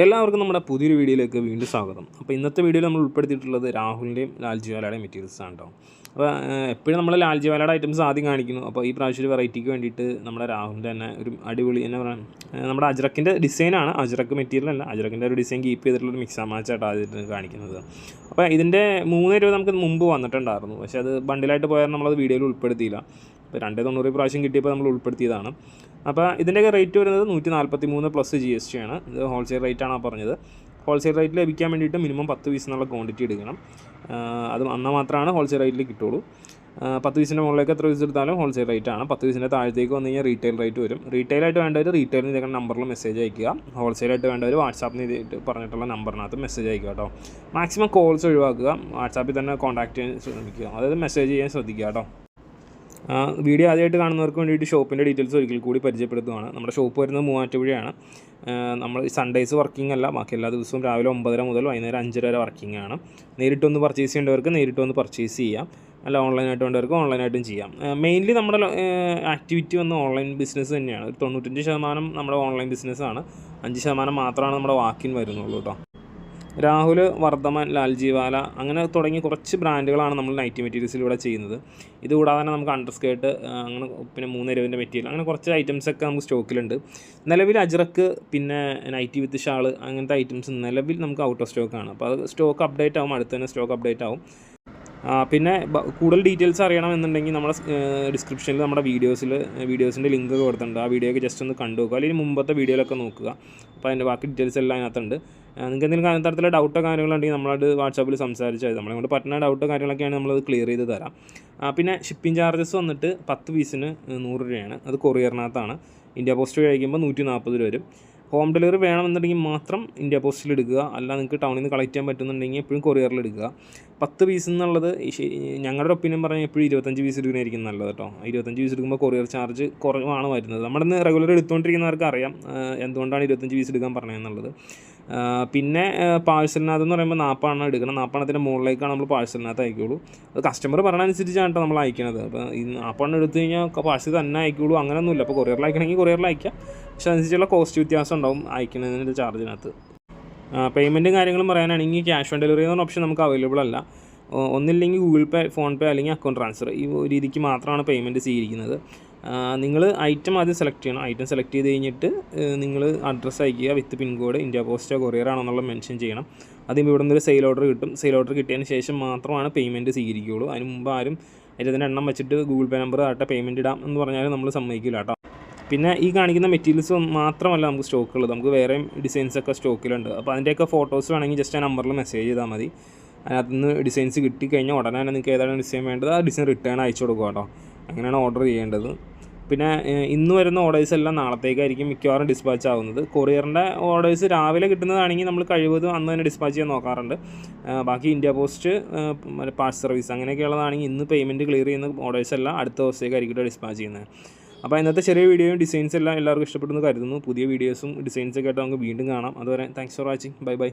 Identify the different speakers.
Speaker 1: എല്ലാവർക്കും നമ്മുടെ പുതിയൊരു വീഡിയോയിലേക്ക് വീണ്ടും സ്വാഗതം. അപ്പോൾ ഇന്നത്തെ വീഡിയോയിൽ നമ്മൾ ഉൾപ്പെടുത്തിയിട്ടുള്ളത് രാഹുലിൻ്റെയും ലാൽജിവാലയുടെയും മെറ്റീരിയൽസാണ് കേട്ടോ. അപ്പോൾ എപ്പോഴും നമ്മൾ ലാൽജിവാലയുടെ ഐറ്റംസ് ആദ്യം കാണിക്കുന്നു. അപ്പോൾ ഈ പ്രാവശ്യം ഒരു വെറൈറ്റിക്ക് വേണ്ടിയിട്ട് നമ്മുടെ രാഹുലിൻ്റെ തന്നെ ഒരു അടിപൊളി എന്നാ പറയുക, നമ്മുടെ അജ്രക്കിൻ്റെ ഡിസൈനാണ്, അജ്രക്ക് മെറ്റീരിയൽ അല്ല, അജ്രക്കിൻ്റെ ഒരു ഡിസൈൻ കീപ്പ് ചെയ്തിട്ടുള്ളൊരു മിക്സ് മാച്ചായിട്ടാണ് ആദ്യമായിട്ട് കാണിക്കുന്നത്. അപ്പോൾ ഇതിൻ്റെ 3 രൂപ നമുക്ക് മുമ്പ് വന്നിട്ടുണ്ടായിരുന്നു, പക്ഷേ അത് ബണ്ടിലായിട്ട് പോയാൽ നമ്മളത് വീഡിയോയിൽ ഉൾപ്പെടുത്തിയില്ല. അപ്പോൾ 290 പ്രാവശ്യം കിട്ടിയപ്പോൾ നമ്മൾ ഉൾപ്പെടുത്തിയതാണ്. അപ്പോൾ ഇതിൻ്റെയൊക്കെ റേറ്റ് വരുന്നത് 143 പ്ലസ് GST ആണ്. ഇത് ഹോൾസെയിൽ റേറ്റാണ് പറഞ്ഞത്. ഹോൾസെയിൽ റേറ്റ് ലഭിക്കാൻ വേണ്ടിയിട്ട് മിനിമം 10 പീസ് എന്നുള്ള ക്വാണ്ടിറ്റി എടുക്കണം. അത് എന്നാൽ മാത്രമാണ് ഹോൾസെയിൽ റേറ്റിൽ കിട്ടുള്ളൂ. 10 പീസിൻ്റെ മുകളിലേക്ക് എത്ര പീസ് എടുത്താലും ഹോൾസെയിൽ റേറ്റാണ്. 10 പീസിൻ്റെ താഴത്തേക്ക് വന്നു കഴിഞ്ഞാൽ റീറ്റെയിൽ റേറ്റ് വരും. റീറ്റെയിലായിട്ട് വേണ്ടവർ റീറ്റെയിലിന് ഇതേക്കുന്ന നമ്പറിൽ മെസ്സേജ് അയക്കുക. ഹോൾസെയിലായിട്ട് വേണ്ടവർ വാട്സാപ്പിന് ഇതിട്ട് പറഞ്ഞിട്ടുള്ള നമ്പറിനകത്ത് മെസ്സേജ് അയക്കുക കേട്ടോ. മാക്സിമം കോൾസ് ഒഴിവാക്കുക, വാട്സാപ്പിൽ തന്നെ കോൺടാക്ട് ചെയ്യാൻ ശ്രമിക്കുക, അതായത് മെസ്സേജ് ചെയ്യാൻ ശ്രദ്ധിക്കുക കേട്ടോ. വീഡിയോ ആദ്യമായിട്ട് കാണുന്നവർക്ക് വേണ്ടിയിട്ട് ഷോപ്പിൻ്റെ ഡീറ്റെയിൽസ് ഒരിക്കൽ കൂടി പരിചയപ്പെടുത്തുകയാണ്. നമ്മുടെ ഷോപ്പ് വരുന്നത് മൂവാറ്റുപുഴയാണ്. നമ്മൾ സൺഡേയ്സ് വർക്കിംഗ് അല്ല, ബാക്കി എല്ലാ ദിവസവും രാവിലെ 9:30 മുതൽ വൈകുന്നേരം 5:00 വരെ വർക്കിംഗ് ആണ്. നേരിട്ട് വന്ന് പർച്ചേസ് ചെയ്യേണ്ടവർക്ക് നേരിട്ട് വന്ന് പർച്ചേസ് ചെയ്യാം, അല്ല ഓൺലൈനായിട്ട് വേണ്ടവർക്ക് ഓൺലൈനായിട്ടും ചെയ്യാം. മെയിൻലി നമ്മുടെ ആക്ടിവിറ്റി വന്ന് ഓൺലൈൻ ബിസിനസ് തന്നെയാണ്. ഒരു 95% നമ്മുടെ ഓൺലൈൻ ബിസിനസ്സാണ്. 5% മാത്രമാണ് നമ്മുടെ വാക്കിൻ വരുന്നുള്ളൂ കേട്ടോ. രാഹുൽ, വർദ്ധമാൻ, ലാൽജിവാല അങ്ങനെ തുടങ്ങി കുറച്ച് ബ്രാൻഡുകളാണ് നമ്മൾ നൈറ്റി മെറ്റീരിയൽസിലൂടെ ചെയ്യുന്നത്. ഇതുകൂടാതെ തന്നെ നമുക്ക് അണ്ടർസ്കേർട്ട്, അങ്ങനെ പിന്നെ 3 രൂപേൻ്റെ മെറ്റീരിയൽ, അങ്ങനെ കുറച്ച് ഐറ്റംസൊക്കെ നമുക്ക് സ്റ്റോക്കിലുണ്ട്. നിലവിൽ അജ്രക്ക്, പിന്നെ നൈറ്റി വിത്ത് ഷാൾ, അങ്ങനത്തെ ഐറ്റംസ് നിലവിൽ നമുക്ക് ഔട്ട് ഓഫ് സ്റ്റോക്കാണ്. അപ്പോൾ അത് സ്റ്റോക്ക് അപ്ഡേറ്റ് ആവും, അടുത്ത് തന്നെ സ്റ്റോക്ക് അപ്ഡേറ്റ് ആവും. പിന്നെ കൂടുതൽ ഡീറ്റെയിൽസ് അറിയണമെന്നുണ്ടെങ്കിൽ നമ്മുടെ ഡിസ്ക്രിപ്ഷനിൽ നമ്മുടെ വീഡിയോസിൻ്റെ ലിങ്ക് കൊടുത്തിട്ടുണ്ട്. ആ വീഡിയോയ്ക്ക് ജസ്റ്റ് ഒന്ന് കണ്ടു നോക്കുക, അല്ലെങ്കിൽ മുമ്പത്തെ വീഡിയോയിലൊക്കെ നോക്കുക. അപ്പോൾ അതിൻ്റെ ബാക്കി ഡീറ്റെയിൽസ് എല്ലാം അതിനകത്തുണ്ട്. നിങ്ങൾക്ക് എന്തെങ്കിലും തരത്തിലുള്ള ഡൗട്ടോ കാര്യങ്ങളുണ്ടെങ്കിൽ നമ്മളത് വാട്സാപ്പിൽ സംസാരിച്ചാൽ നമ്മളെ കൊണ്ട് പറ്റുന്ന ഡൗട്ടോ കാര്യങ്ങളൊക്കെയാണ് നമ്മളത് ക്ലിയർ ചെയ്ത് തരാം. പിന്നെ ഷിപ്പിംഗ് ചാർജസ് വന്നിട്ട് 10 പീസിന് 100 രൂപയാണ്. അത് കൊറിയറിനകത്താണ്. ഇന്ത്യ പോസ്റ്റ് വഴി അയക്കുമ്പോൾ 140 രൂപ വരും. ഹോം ഡെലിവറി വേണമെന്നുണ്ടെങ്കിൽ മാത്രം ഇന്ത്യ പോസ്റ്റിൽ എടുക്കുക, അല്ല നിങ്ങൾക്ക് ടൗണിൽ നിന്ന് കളക്ട് ചെയ്യാൻ പറ്റുന്നുണ്ടെങ്കിൽ എപ്പോഴും കൊറിയറിൽ എടുക്കുക. 10 പീസ് എന്നുള്ളത് ഞങ്ങളുടെ ഒപ്പീനിയൻ പറഞ്ഞാൽ എപ്പോഴും 25 പീസ് എടുക്കുന്നതായിരിക്കും നല്ലത് കേട്ടോ. 25 പീസ് എടുക്കുമ്പോൾ കൊറിയർ ചാർജ് കുറവാണ് വരുന്നത്. നമ്മളിന്ന് റെഗുലർ എടുത്തുകൊണ്ടിരിക്കുന്നവർക്ക് അറിയാം എന്തുകൊണ്ടാണ് 25 പീസ് എടുക്കാൻ പറഞ്ഞതെന്നുള്ളത്. പിന്നെ പാഴ്സലിനകത്തെന്ന് പറയുമ്പോൾ 40 എടുക്കണം. 40 മുകളിലേക്കാണ് നമ്മൾ പാഴ്സലിനകത്ത് അയക്കുള്ളൂ. അത് കസ്റ്റമർ പറഞ്ഞതനുസരിച്ചാണ് കേട്ടോ നമ്മൾ അയക്കുന്നത്. അപ്പോൾ ഈ 40 എടുത്തു കഴിഞ്ഞാൽ പാഴ്സൽ തന്നെ അയക്കുള്ളൂ, അങ്ങനെയൊന്നുമില്ല. അപ്പോൾ കൊറിയറിൽ അയക്കണമെങ്കിൽ കൊറിയറിൽ അയക്കാം, പക്ഷേ അതനുസരിച്ചുള്ള കോസ്റ്റ് വ്യത്യാസം ഉണ്ടാവും അയക്കുന്നതിൻ്റെ ചാർജിനകത്ത്. പേയ്മെൻറ്റും കാര്യങ്ങളും പറയാനാണെങ്കിൽ ക്യാഷ് ഓൺ ഡെലിവറി എന്ന ഓപ്ഷൻ നമുക്ക് അവൈലബിൾ അല്ല. ഒന്നില്ലെങ്കിൽ ഗൂഗിൾ പേ, ഫോൺ പേ അല്ലെങ്കിൽ അക്കൗണ്ട് ട്രാൻസ്ഫർ, ഈ രീതിക്ക് മാത്രമാണ് പേയ്മെൻറ്റ് സ്വീകരിക്കുന്നത്. നിങ്ങൾ ഐറ്റം ആദ്യം സെലക്ട് ചെയ്യണം. ഐറ്റം സെലക്ട് ചെയ്ത് കഴിഞ്ഞിട്ട് നിങ്ങൾ അഡ്രസ്സ് അയക്കുക വിത്ത് പിൻകോഡ്, ഇന്ത്യ പോസ്റ്റോ കൊറിയർ ആണോ എന്നുള്ളത് മെൻഷൻ ചെയ്യണം. ആദ്യം ഇവിടെ നിന്നൊരു സെയിൽ ഓർഡർ കിട്ടും. സെയിൽ ഓർഡർ കിട്ടിയതിന് ശേഷം മാത്രമാണ് പേയ്മെൻറ്റ് സ്വീകരിക്കുകയുള്ളൂ. അതിന് മുമ്പ് ആരും അതിൻ്റെ എണ്ണം വെച്ചിട്ട് ഗൂഗിൾ പേ നമ്പർ ആട്ടെ പേയ്മെൻറ്റ് ഇടാം എന്ന് പറഞ്ഞാൽ നമ്മൾ സമ്മതിക്കില്ല കേട്ടോ. പിന്നെ ഈ കാണിക്കുന്ന മെറ്റീരിയൽസ് മാത്രമല്ല നമുക്ക് സ്റ്റോക്കുള്ളത്, നമുക്ക് വേറെയും ഡിസൈൻസൊക്കെ സ്റ്റോക്കിലുണ്ട്. അപ്പോൾ അതിൻ്റെയൊക്കെ ഫോട്ടോസ് വേണമെങ്കിൽ ജസ്റ്റ് ആ നമ്പറിൽ മെസ്സേജ് ചെയ്താൽ മതി. അതിനകത്ത് നിന്ന് ഡിസൈൻസ് കിട്ടിക്കഴിഞ്ഞാൽ ഉടനെ തന്നെ നിങ്ങൾക്ക് ഏതാണ് ഡിസൈൻ വേണ്ടത് ആ ഡിസൈൻ റിട്ടേൺ അയച്ചു കൊടുക്കുക കേട്ടോ. അങ്ങനെയാണ് ഓർഡർ ചെയ്യേണ്ടത്. പിന്നെ ഇന്ന് വരുന്ന ഓർഡേഴ്സ് എല്ലാം നാളത്തേക്കായിരിക്കും മിക്കവാറും ഡിസ്പാച്ച് ആവുന്നത്. കൊറിയറിൻ്റെ ഓർഡേഴ്സ് രാവിലെ കിട്ടുന്നതാണെങ്കിൽ നമ്മൾ കഴിവതും അന്ന് തന്നെ ഡിസ്പാച്ച് ചെയ്യാൻ നോക്കാറുണ്ട്. ബാക്കി ഇന്ത്യ പോസ്റ്റ്, പാഴ്സൽ സർവീസ് അങ്ങനെയൊക്കെയുള്ളതാണെങ്കിൽ ഇന്ന് പേയ്മെൻറ്റ് ക്ലിയർ ചെയ്യുന്ന ഓർഡേഴ്സ് എല്ലാം അടുത്ത ദിവസത്തേക്കായിരിക്കും ഡിസ്പാച്ച് ചെയ്യുന്നത്. അപ്പോൾ ഇന്നത്തെ ചെറിയ വീഡിയോയും ഡിസൈൻസ് എല്ലാം എല്ലാവർക്കും ഇഷ്ടപ്പെടുന്നു കരുതുന്നു. പുതിയ വീഡിയോസും ഡിസൈൻസൊക്കെ ആയിട്ട് നമുക്ക് വീണ്ടും കാണാം. അതുവരെ thanks for watching. Bye bye.